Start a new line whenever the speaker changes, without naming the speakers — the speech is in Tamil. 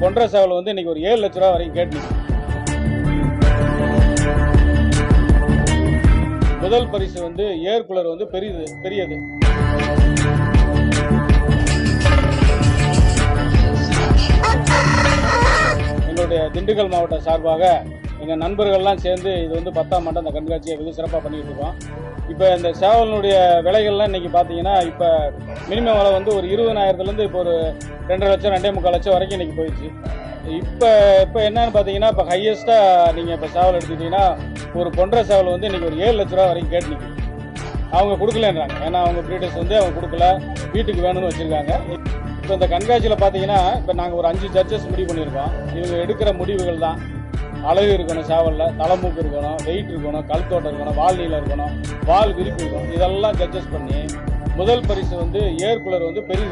பொன்ற சேவல் வந்து இன்னைக்கு ஒரு 7 லட்ச ரூபா வரைக்கும் கேட்டு. முதல் பரிசு வந்து ஏர் கூலர் வந்து பெரியது. எங்களுடைய திண்டுக்கல் மாவட்ட சார்பாக எங்கள் நண்பர்கள்லாம் சேர்ந்து இது வந்து 10ஆம் ஆண்டு அந்த கண்காட்சியை வெகு சிறப்பாக பண்ணிட்டு இருக்கோம். இப்போ இந்த சேவலினுடைய விலைகள்லாம் இன்னைக்கு பார்த்தீங்கன்னா இப்போ மினிமம் விலை வந்து ஒரு 20,000லேருந்து இப்போ ஒரு 2.5 லட்சம் 2.25 லட்சம் வரைக்கும் இன்னைக்கு போயிடுச்சு. இப்போ என்னன்னு பார்த்தீங்கன்னா இப்போ ஹையஸ்ட்டாக நீங்கள் இப்போ சேவல் எடுத்துக்கிட்டீங்கன்னா ஒரு பொன்ற சேவல் வந்து இன்னைக்கு ஒரு 7 லட்ச ரூபா வரைக்கும் கேட்டு நிற்குது. அவங்க கொடுக்கலன்றாங்க. ஏன்னா அவங்க ப்ரீடர்ஸ் வந்து அவங்க கொடுக்கல, வீட்டுக்கு வேணும்னு வச்சுருக்காங்க. இப்போ இந்த கண்காட்சியில் பார்த்தீங்கன்னா இப்போ நாங்கள் ஒரு 5 ஜட்ஜஸ் முடிவு பண்ணியிருக்கோம். இவங்க எடுக்கிற முடிவுகள் தான் அழகு இருக்கணும், சேவலில் தலைமூக்கு இருக்கணும், வெயிட் இருக்கணும், கழுத்தோட்டம் இருக்கணும், வால் நீளம் இருக்கணும், வால் விரிப்பு இருக்கணும். இதெல்லாம் ஜட்ஜஸ் பண்ணி முதல் பரிசு வந்து ஏர் கூலர் வந்து பெரிய